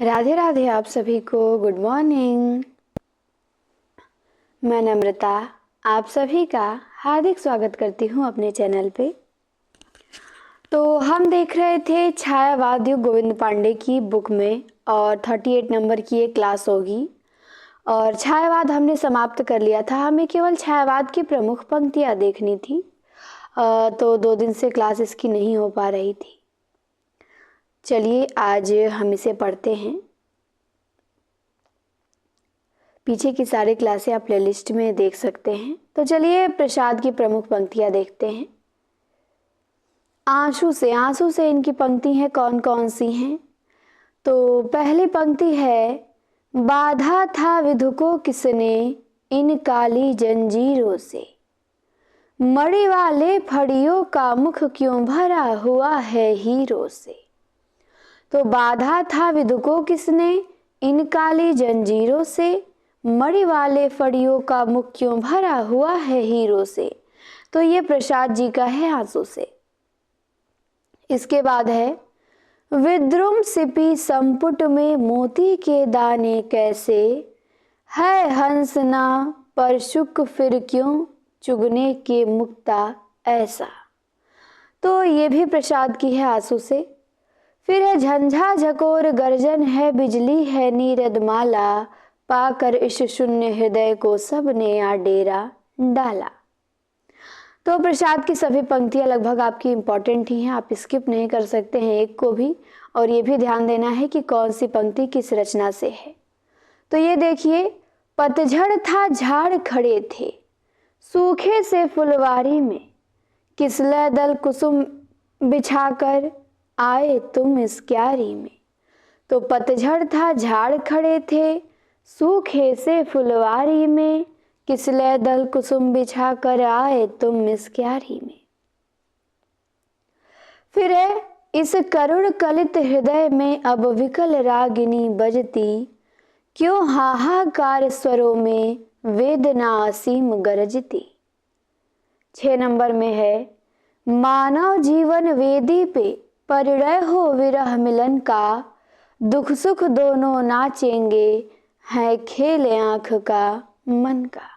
राधे राधे आप सभी को गुड मॉर्निंग। मैं नम्रता आप सभी का हार्दिक स्वागत करती हूँ अपने चैनल पे। तो हम देख रहे थे छायावाद युग गोविंद पांडे की बुक में और 38 नंबर की एक क्लास होगी और छायावाद हमने समाप्त कर लिया था। हमें केवल छायावाद की प्रमुख पंक्तियाँ देखनी थी। तो 2 दिन से क्लास इसकी नहीं हो पा रही थी। चलिए आज हम इसे पढ़ते हैं। पीछे की सारी क्लासें आप प्लेलिस्ट में देख सकते हैं। तो चलिए प्रसाद की प्रमुख पंक्तियां देखते हैं। आंसू से इनकी पंक्ति है कौन कौन सी हैं। तो पहली पंक्ति है, बाधा था विधु को किसने इन काली जंजीरों से, मणि वाले फड़ियों का मुख क्यों भरा हुआ है हीरों से। तो बाधा था विधु को किसने इन काली जंजीरों से, मणि वाले फड़ियों का मुख क्यों भरा हुआ है हीरो से। तो ये प्रसाद जी का है आंसू से। इसके बाद है, विद्रुम सिपी संपुट में मोती के दाने कैसे, है हंस ना पर शुक फिर क्यों चुगने के मुक्ता ऐसा। तो ये भी प्रसाद की है आंसू से। फिर है, झंझा झकोर गर्जन है बिजली है नीरद माला, पाकर इस शून्य हृदय को सबने आ डेरा डाला। तो प्रसाद की सभी पंक्तियां लगभग आपकी इंपॉर्टेंट ही हैं, आप स्किप नहीं कर सकते हैं एक को भी। और ये भी ध्यान देना है कि कौन सी पंक्ति किस रचना से है। तो ये देखिए, पतझड़ था झाड़ खड़े थे सूखे से फुलवारी में, किसलय दल कुसुम बिछाकर आए तुम इस क्यारी में। तो पतझड़ था झाड़ खड़े थे सूखे से फुलवारी में, किसलय दल कुसुम बिछा कर आए तुम इस क्यारी में। फिर है, इस करुण कलित हृदय में अब विकल रागिनी बजती, क्यों हाहाकार स्वरों में वेदना असीम गरजती। 6 नंबर में है, मानव जीवन वेदी पे परिणय हो विरह मिलन का, दुख सुख दोनों नाचेंगे है खेल आंख का मन का।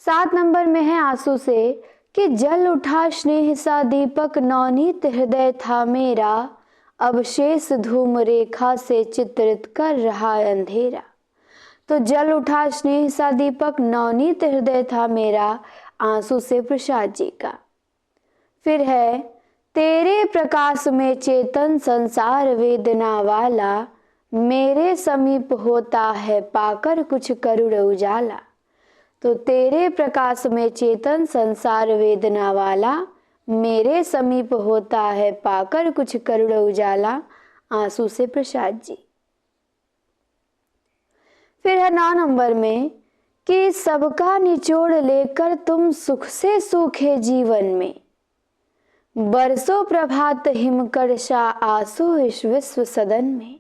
7 नंबर में है आंसू से, कि जल उठा स्नेह सा दीपक नवनीत हृदय था मेरा, अब शेष धूम रेखा से चित्रित कर रहा अंधेरा। तो जल उठा स्नेह सा दीपक नवनीत हृदय था मेरा, आंसू से प्रसाद जी का। फिर है, तेरे प्रकाश में चेतन संसार वेदना वाला, मेरे समीप होता है पाकर कुछ करुण उजाला। तो तेरे प्रकाश में चेतन संसार वेदना वाला, मेरे समीप होता है पाकर कुछ करुण उजाला, आंसू से प्रसाद जी। फिर है 9 नंबर में, कि सबका निचोड़ लेकर तुम सुख से सूखे जीवन में, बरसों प्रभात हिमकर्षा आंसू इस विश्व सदन में।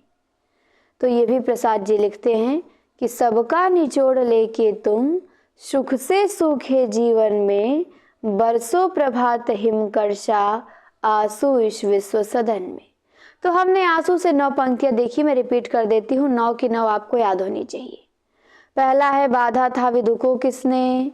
तो ये भी प्रसाद जी लिखते हैं कि सबका निचोड़ लेके तुम सुख से सूखे जीवन में, बरसों प्रभात हिमकर्षा आंसू इस विश्व सदन में। तो हमने आंसू से 9 पंक्तियां देखी, मैं रिपीट कर देती हूँ, 9 की 9 आपको याद होनी चाहिए। पहला है, बाधा था विधु को किसने।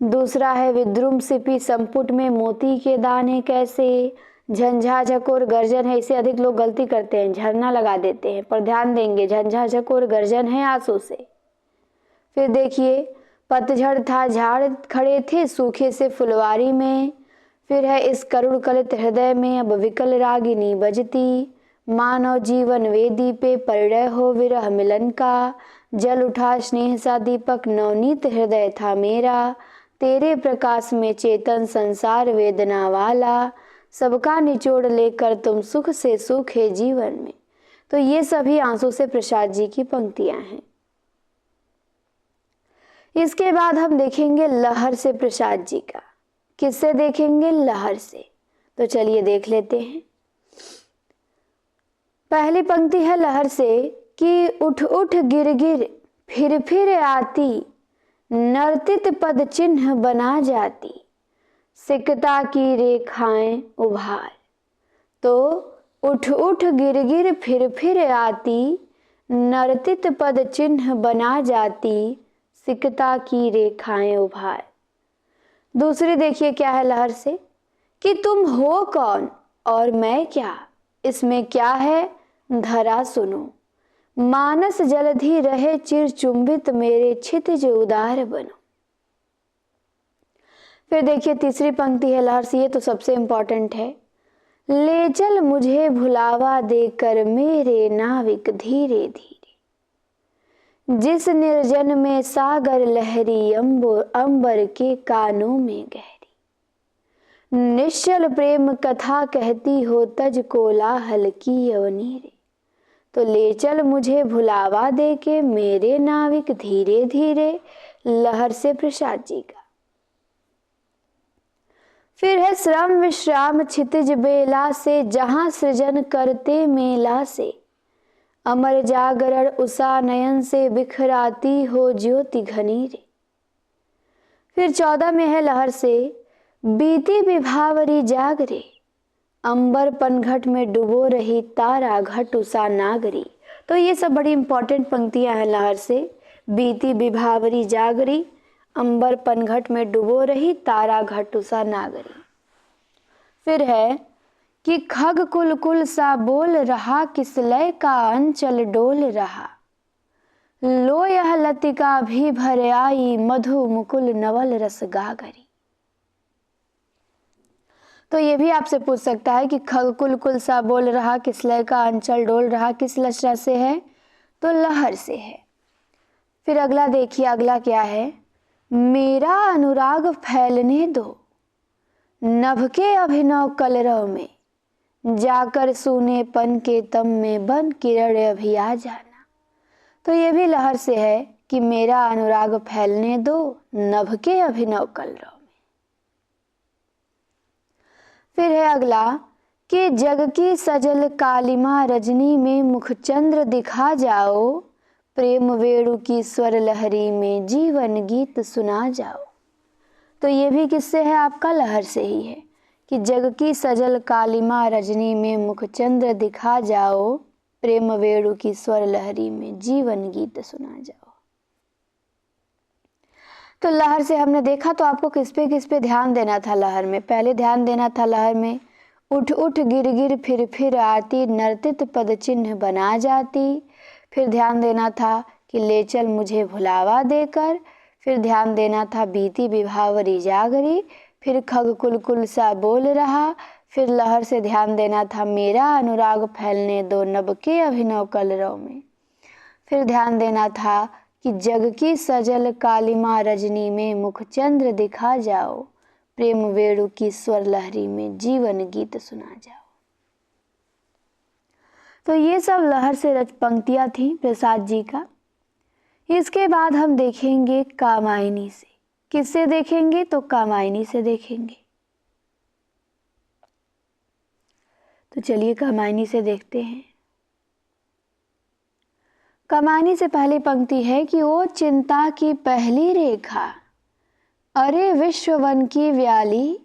दूसरा है, विद्रुम सिपी संपुट में मोती के दाने कैसे। झंझा झकोर गर्जन है, इसे अधिक लोग गलती करते हैं, झरना लगा देते हैं, पर ध्यान देंगे झंझा झकोर गर्जन है आंसू से। फिर देखिए, पतझड़ था झाड़ खड़े थे सूखे से फुलवारी में। फिर है, इस करुण कलित हृदय में अब विकल रागिनी बजती, मानव जीवन वेदी पे परिणय हो विरह मिलन का, जल उठा स्नेह सा दीपक नवनीत हृदय था मेरा, तेरे प्रकाश में चेतन संसार वेदना वाला, सबका निचोड़ लेकर तुम सुख से सूखे जीवन में। तो ये सभी आंसू से प्रसाद जी की पंक्तियां हैं। इसके बाद हम देखेंगे लहर से प्रसाद जी का। किससे देखेंगे? लहर से। तो चलिए देख लेते हैं। पहली पंक्ति है लहर से, कि उठ उठ गिर गिर फिर आती, नर्तित पद चिन्ह बना जाती, सिकता की रेखाएं उभार। तो उठ उठ गिर गिर फिर आती, नर्तित पद चिन्ह बना जाती, सिकता की रेखाएं उभार। दूसरी देखिए क्या है लहर से कि तुम हो कौन और मैं क्या, इसमें क्या है धरा सुनो, मानस जलधि रहे चिर चुंबित, मेरे क्षितिज उदार बनो। फिर देखिए तीसरी पंक्ति है लहर से, ये तो सबसे इंपॉर्टेंट है। ले चल मुझे भुलावा देकर मेरे नाविक धीरे धीरे, जिस निर्जन में सागर लहरी, अंबर के कानों में गहरी, निश्चल प्रेम कथा कहती हो तज कोलाहल की अवनीरे। तो ले चल मुझे भुलावा दे के मेरे नाविक धीरे धीरे, लहर से प्रसाद जी का। फिर है श्रम विश्राम क्षितिज बेला से, जहां सृजन करते मेला से, अमर जागरण उषा नयन से, बिखराती हो ज्योति घनीरे। फिर 14 में है लहर से, बीती विभावरी जागरे, अंबर पनघट में डुबो रही तारा घट उषा नागरी। तो ये सब बड़ी इंपॉर्टेंट पंक्तियां हैं लहर से। बीती विभावरी जागरी, अंबर पनघट में डुबो रही तारा घट उषा नागरी। फिर है कि खग कुल कुल सा बोल रहा, किस लय का अंचल डोल रहा, लो यह लतिका भी भर आई, मधु मुकुल नवल रस गागरी। तो ये भी आपसे पूछ सकता है कि खग कुल कुल सा बोल रहा, किस लय का अंचल डोल रहा, किस लचरा से है, तो लहर से है। फिर अगला देखिए, अगला क्या है, मेरा अनुराग फैलने दो, नभ के अभिनव कलरव में, जाकर सूनेपन के तम में बन किरण अभी आ जाना। तो ये भी लहर से है कि मेरा अनुराग फैलने दो, नभ के अभिनव कलरव में। फिर है अगला कि जग की सजल कालिमा रजनी में, मुखचंद्र दिखा जाओ, प्रेम वेणु की स्वर लहरी में, जीवन गीत सुना जाओ। तो ये भी किससे है, आपका लहर से ही है कि जग की सजल कालिमा रजनी में, मुखचंद्र दिखा जाओ, प्रेम वेणु की स्वर लहरी में, जीवन गीत सुना जाओ। तो लहर से हमने देखा, तो आपको किस पे ध्यान देना था लहर में। पहले ध्यान देना था लहर में, उठ उठ गिर गिर फिर आती, नर्तित पद चिन्ह बना जाती। फिर ध्यान देना था कि ले चल मुझे भुलावा देकर। फिर ध्यान देना था बीती विभावरी जागरी। फिर खग कुल कुल सा बोल रहा। फिर लहर से ध्यान देना था मेरा अनुराग फैलने दो, नभ के अभिनव कलरव में। फिर ध्यान देना था कि जग की सजल कालिमा रजनी में, मुखचंद्र दिखा जाओ, प्रेम वेणु की स्वर लहरी में, जीवन गीत सुना जाओ। तो ये सब लहर से रच पंक्तियां थी प्रसाद जी का। इसके बाद हम देखेंगे कामायनी से। किससे देखेंगे, तो कामायनी से देखेंगे। तो चलिए कामायनी से देखते हैं। कामायनी से पहली पंक्ति है कि ओ चिंता की पहली रेखा, अरे विश्ववन की व्याली,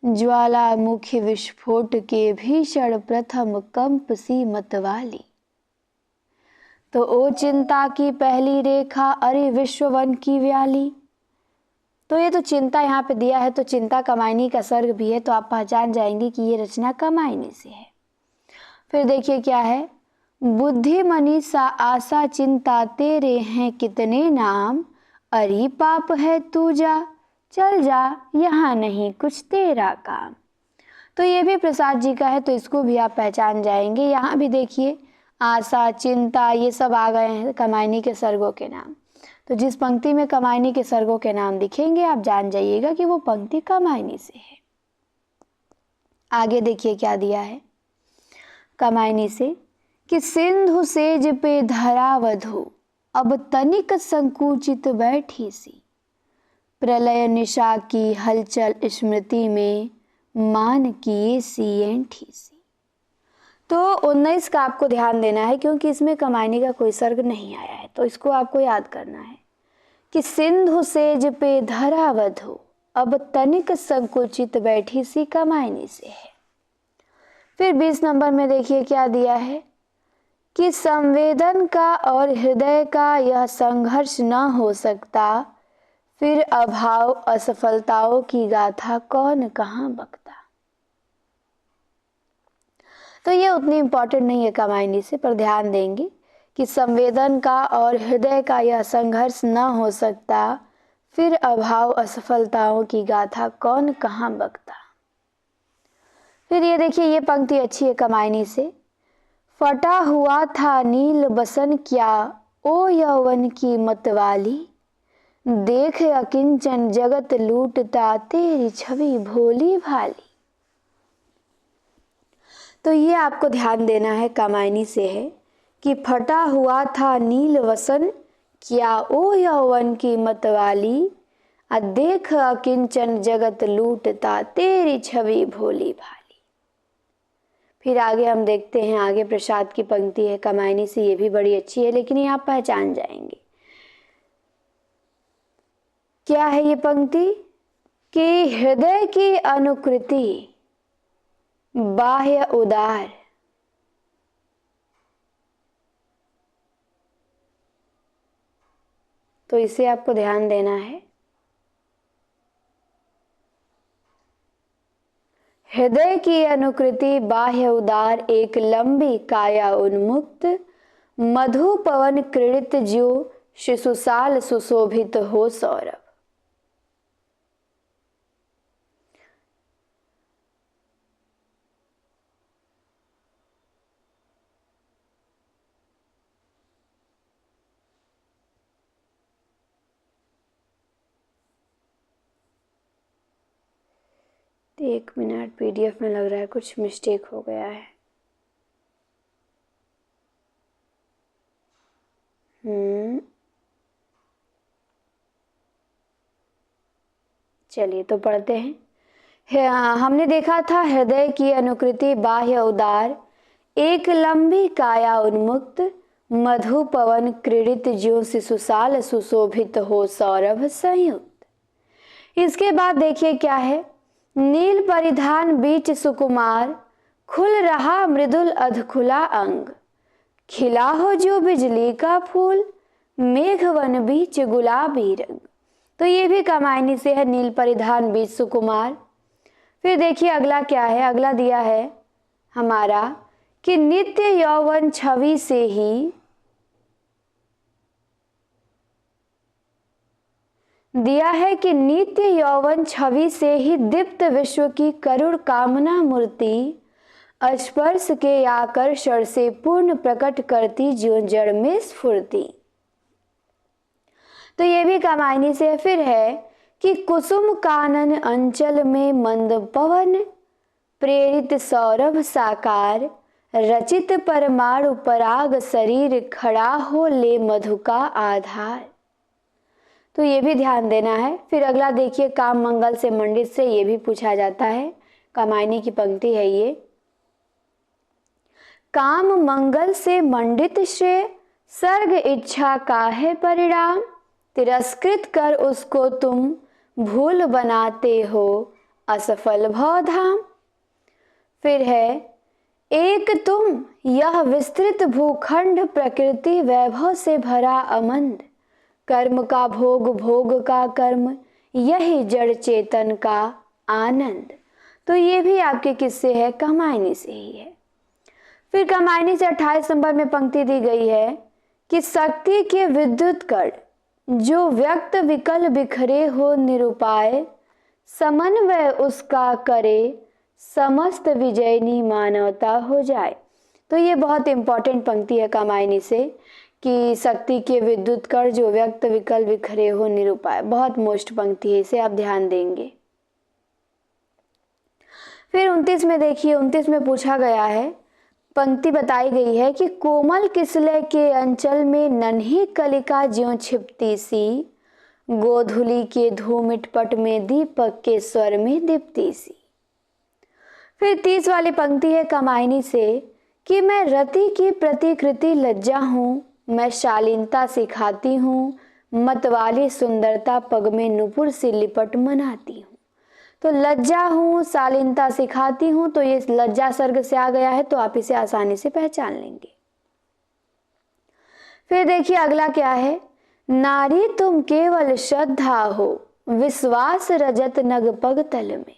ज्वालामुखी विस्फोट के भीषण प्रथम कंप सी मतवाली। तो ओ चिंता की पहली रेखा, अरे विश्ववन की व्याली। तो ये तो चिंता यहाँ पे दिया है, तो चिंता कामायनी का सर्ग भी है, तो आप पहचान जाएंगे कि ये रचना कामायनी से है। फिर देखिए क्या है, बुद्धि मनीषा आशा चिंता तेरे हैं कितने नाम, अरे पाप है तू जा, चल जा यहाँ नहीं कुछ तेरा काम। तो ये भी प्रसाद जी का है, तो इसको भी आप पहचान जाएंगे। यहाँ भी देखिए आशा चिंता ये सब आ गए हैं कामायनी के सर्गों के नाम। तो जिस पंक्ति में कामायनी के सर्गों के नाम दिखेंगे आप जान जाइएगा कि वो पंक्ति कामायनी से है। आगे देखिए क्या दिया है कामायनी से कि सिंधु सेज पे धरा वधु, अब तनिक संकुचित बैठी सी, प्रलय निशा की हलचल स्मृति में, मान किए सी ऐंठी सी। तो 19 का आपको ध्यान देना है, क्योंकि इसमें कामायनी का कोई सर्ग नहीं आया है, तो इसको आपको याद करना है कि सिंधु सेज पे धरा वधु, अब तनिक संकुचित बैठी सी, कामायनी से है। फिर 20 नंबर में देखिए क्या दिया है कि संवेदन का और हृदय का यह संघर्ष न हो सकता, फिर अभाव असफलताओं की गाथा कौन कहाँ बकता। तो ये उतनी इम्पोर्टेंट नहीं है कमायनी से, पर ध्यान देंगे कि संवेदन का और हृदय का यह संघर्ष न हो सकता, फिर अभाव असफलताओं की गाथा कौन कहाँ बकता। फिर ये देखिए, ये पंक्ति अच्छी है कमायनी से। फटा हुआ था नील बसन क्या ओ यौवन की मतवाली, देख अकिंचन जगत लूटता तेरी छवि भोली भाली। तो ये आपको ध्यान देना है, कमायनी से है कि फटा हुआ था नील वसन क्या ओ यौवन की मतवाली, देख अकिंचन जगत लूटता तेरी छवि भोली भाली। फिर आगे हम देखते हैं, आगे प्रसाद की पंक्ति है कमायनी से, ये भी बड़ी अच्छी है, लेकिन ये आप पहचान जाएंगे। क्या है ये पंक्ति कि हृदय की अनुकृति बाह्य उदार, तो इसे आपको ध्यान देना है। हृदय की अनुकृति बाह्य उदार, एक लंबी काया उन्मुक्त, मधु पवन क्रीड़ित ज्यो शिशुसाल सुशोभित हो सौरभ। एक मिनट, पीडीएफ में लग रहा है कुछ मिस्टेक हो गया है। चलिए तो पढ़ते हैं। हमने देखा था हृदय की अनुकृति बाह्य उदार, एक लंबी काया उन्मुक्त, मधु पवन क्रीड़ित ज्यो शिशुसाल सुशोभित हो सौरभ संयुक्त। इसके बाद देखिए क्या है, नील परिधान बीच सुकुमार, खुल रहा मृदुल अधखुला अंग, खिला हो जो बिजली का फूल, मेघवन बीच गुलाबी रंग। तो ये भी कमायनी से है, नील परिधान बीच सुकुमार। फिर देखिए अगला क्या है, अगला दिया है हमारा कि नित्य यौवन छवि से ही, दिया है कि नित्य यौवन छवि से ही दीप्त विश्व की करुण कामना मूर्ति, स्पर्श के आकर्षण से पूर्ण प्रकट करती ज्यों जड़ में स्फूर्ति। तो ये भी कमायनी से फिर है कि कुसुम कानन अंचल में मंद पवन, प्रेरित सौरभ साकार, रचित परमाणु पराग शरीर, खड़ा हो ले मधु का आधार। तो ये भी ध्यान देना है। फिर अगला देखिए, काम मंगल से मंडित से, ये भी पूछा जाता है, कमायनी की पंक्ति है ये। काम मंगल से मंडित श्रेय, सर्ग इच्छा का है परिणाम, तिरस्कृत कर उसको तुम भूल बनाते हो असफल भवधाम। फिर है, एक तुम यह विस्तृत भूखंड, प्रकृति वैभव से भरा अमंद, कर्म का भोग भोग का कर्म, यही जड़ चेतन का आनंद। तो ये भी आपके किस्से है, कमायनी से ही है। फिर कमायनी से 28 नंबर में पंक्ति दी गई है कि शक्ति के विद्युत कण, जो व्यक्त विकल बिखरे हो निरुपाय, समन्वय उसका करे समस्त विजयनी मानवता हो जाए। तो ये बहुत इंपॉर्टेंट पंक्ति है कमायनी से कि शक्ति के विद्युत कण, जो व्यक्त विकल बिखरे हो निरुपाय, बहुत मोस्ट पंक्ति है, इसे आप ध्यान देंगे। फिर 29 में देखिए, 29 में पूछा गया है, पंक्ति बताई गई है कि कोमल किसलय के अंचल में नन्ही कलिका ज्यों छिपती सी, गोधुली के धूमिट पट में दीपक के स्वर में दीप्ति सी। फिर 30 वाली पंक्ति है कमायनी से कि मैं रति की प्रतिकृति लज्जा हूँ, मैं शालीनता सिखाती हूँ, मतवाली सुंदरता पग में नुपुर से लिपट मनाती हूँ। तो लज्जा हूँ, शालीनता सिखाती हूँ, तो ये लज्जा सर्ग से आ गया है, तो आप इसे आसानी से पहचान लेंगे। फिर देखिए अगला क्या है, नारी तुम केवल श्रद्धा हो, विश्वास रजत नग पग तल में,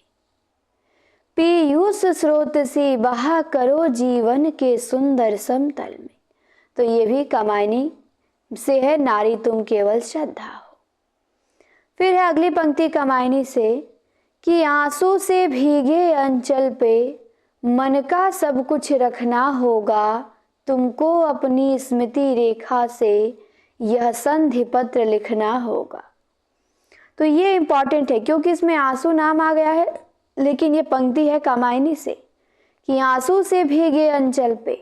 पीयूष स्रोत से बहा करो जीवन के सुंदर समतल में। तो ये भी कामायनी से है, नारी तुम केवल श्रद्धा हो। फिर है अगली पंक्ति कामायनी से कि आंसू से भीगे अंचल पे मन का सब कुछ रखना होगा, तुमको अपनी स्मृति रेखा से यह संधि पत्र लिखना होगा। तो ये इंपॉर्टेंट है क्योंकि इसमें आंसू नाम आ गया है, लेकिन ये पंक्ति है कामायनी से कि आंसू से भीगे अंचल पे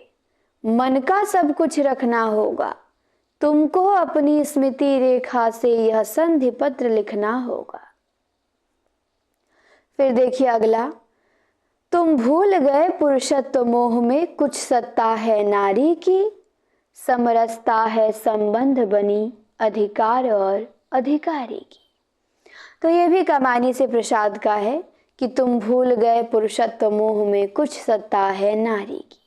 मन का सब कुछ रखना होगा, तुमको अपनी स्मृति रेखा से यह संधि पत्र लिखना होगा। फिर देखिए अगला, तुम भूल गए पुरुषत्व मोह में कुछ सत्ता है नारी की, समरसता है संबंध बनी अधिकार और अधिकारी की। तो ये भी कामायनी से प्रसाद का है कि तुम भूल गए पुरुषत्व मोह में कुछ सत्ता है नारी की।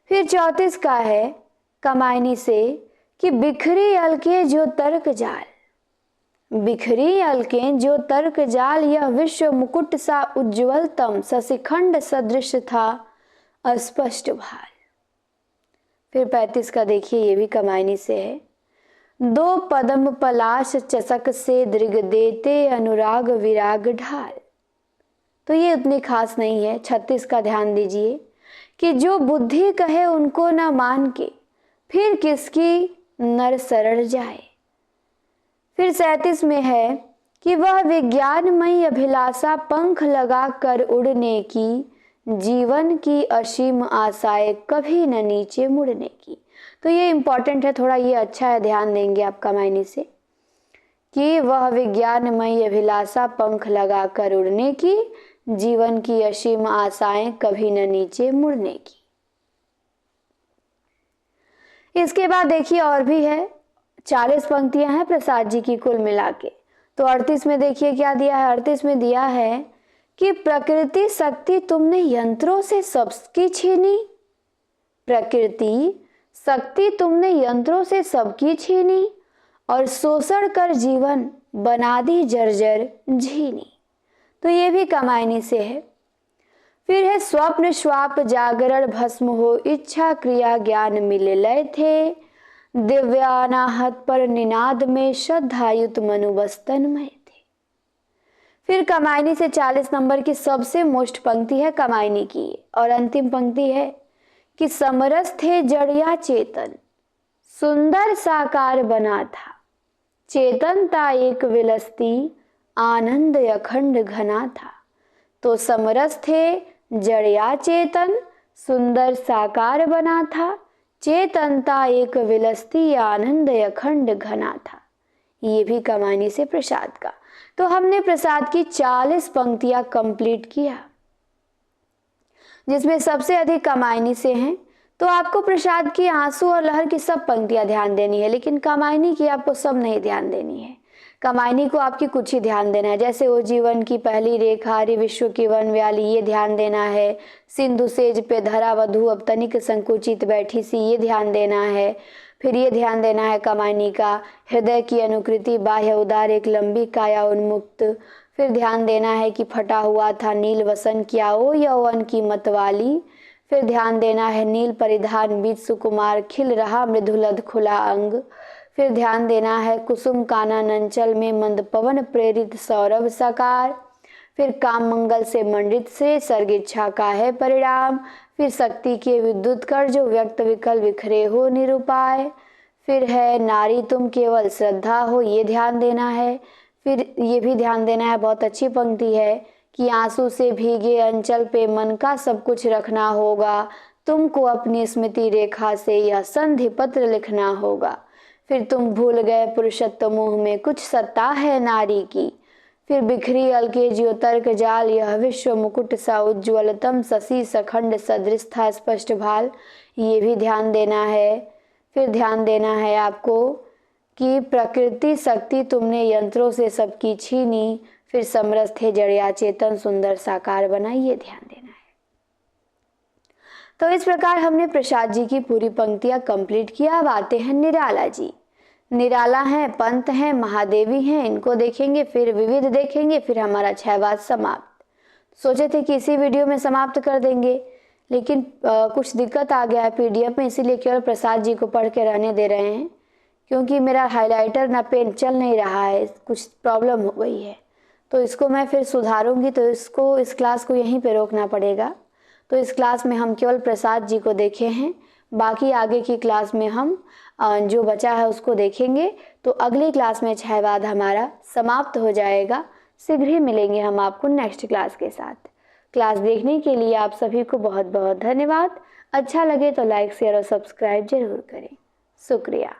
फिर 34 का है कामायनी से कि बिखरी अलके जो तर्क जाल, बिखरी अलकें जो तर्क जाल, यह विश्व मुकुट सा उज्ज्वलतम शशिखंड सदृश था अस्पष्ट भाल। फिर 35 का देखिए, ये भी कामायनी से है, दो पद्म पलाश चसक से दृग देते अनुराग विराग ढाल। तो ये उतनी खास नहीं है। 36 का ध्यान दीजिए कि जो बुद्धि कहे उनको न मान के, फिर किसकी नर शरण जाए। फिर 37 में है कि वह विज्ञानमयी अभिलाषा पंख लगा कर उड़ने की, जीवन की असीम आशाएं कभी न नीचे मुड़ने की। तो ये इंपॉर्टेंट है, थोड़ा ये अच्छा है, ध्यान देंगे आप कामायनी से कि वह विज्ञानमयी अभिलाषा पंख लगा कर उड़ने की, जीवन की असीम आशाएं कभी न नीचे मुड़ने की। इसके बाद देखिए और भी है, 40 पंक्तियां हैं प्रसाद जी की कुल मिला के। तो 38 में देखिए क्या दिया है, 38 में दिया है कि प्रकृति शक्ति तुमने यंत्रों से सबकी छीनी, प्रकृति शक्ति तुमने यंत्रों से सबकी छीनी, और शोषण कर जीवन बना दी जर्जर झीनी। तो ये भी कामायनी से है। फिर है स्वप्न श्वाप जागरण भस्म हो, इच्छा क्रिया ज्ञान मिले लय थे, दिव्यानाहत पर निनाद में श्रद्धायुत मनुबस्तन में थे। फिर कामायनी से 40 नंबर की सबसे मोस्ट पंक्ति है कामायनी की, और अंतिम पंक्ति है कि समरस थे जड़िया चेतन, सुंदर साकार बना था, चेतनता एक विलसती, आनंद अखंड घना था। तो समरस थे जड़िया चेतन, सुंदर साकार बना था, चेतनता एक विलसती, आनंद अखंड घना था। ये भी कामायनी से प्रसाद का। तो हमने प्रसाद की 40 पंक्तियां कंप्लीट किया, जिसमें सबसे अधिक कामायनी से हैं। तो आपको प्रसाद की आंसू और लहर की सब पंक्तियां ध्यान देनी है, लेकिन कामायनी की आपको सब नहीं ध्यान देनी है। कामायनी को आपकी कुछ ही ध्यान देना है, जैसे वो जीवन की पहली रेखा, हरि विश्व की वन व्याली, ये ध्यान देना है। सिंधु सेज पे धरा वधु अब तनिक संकुचित बैठी सी, ये ध्यान देना है। फिर ये ध्यान देना है कामायनी का हृदय की अनुकृति, बाह्य उदार एक लंबी काया उन्मुक्त। फिर ध्यान देना है कि फटा हुआ था नील वसन क्या ओ यौवन की मतवाली। फिर ध्यान देना है नील परिधान बीच सुकुमार, खिल रहा मृदुलध खुला अंग। फिर ध्यान देना है कुसुम कानन अंचल में मंद पवन प्रेरित सौरभ साकार। फिर काम मंगल से मंडित से सर्ग इच्छा का है परिणाम। फिर शक्ति के विद्युत कर जो व्यक्त विकल बिखरे हो निरुपाय। फिर है नारी तुम केवल श्रद्धा हो, ये ध्यान देना है। फिर ये भी ध्यान देना है, बहुत अच्छी पंक्ति है कि आंसू से भीगे अंचल पे मन का सब कुछ रखना होगा, तुमको अपनी स्मृति रेखा से यह संधि पत्र लिखना होगा। फिर तुम भूल गए पुरुषत्व मोह में कुछ सत्ता है नारी की। फिर बिखरी अलके ज्यो तर्क जाल, यह विश्व मुकुट सा उज्ज्वलतम शशि सखंड सदृश था स्पष्ट भाल। ये भी ध्यान देना है। फिर ध्यान देना है आपको कि प्रकृति शक्ति तुमने यंत्रों से सबकी छीनी। फिर समरस थे जड़िया चेतन सुंदर साकार बना, ये ध्यान देना है। तो इस प्रकार हमने प्रसाद जी की पूरी पंक्तियां कंप्लीट किया। अब आते हैं निराला जी। निराला हैं, पंत हैं, महादेवी हैं, इनको देखेंगे, फिर विविध देखेंगे, फिर हमारा छहवाद समाप्त। सोचे थे कि इसी वीडियो में समाप्त कर देंगे, लेकिन कुछ दिक्कत आ गया है पीडीएफ में, इसीलिए केवल प्रसाद जी को पढ़ के रहने दे रहे हैं, क्योंकि मेरा हाइलाइटर ना पेन चल नहीं रहा है, कुछ प्रॉब्लम हो गई है। तो इसको मैं फिर सुधारूंगी, तो इस क्लास को यहीं पे रोकना पड़ेगा। तो इस क्लास में हम केवल प्रसाद जी को देखे हैं, बाकी आगे की क्लास में हम जो बचा है उसको देखेंगे। तो अगली क्लास में छहवाद हमारा समाप्त हो जाएगा। शीघ्र ही मिलेंगे हम आपको नेक्स्ट क्लास के साथ। क्लास देखने के लिए आप सभी को बहुत बहुत धन्यवाद। अच्छा लगे तो लाइक शेयर और सब्सक्राइब जरूर करें। शुक्रिया।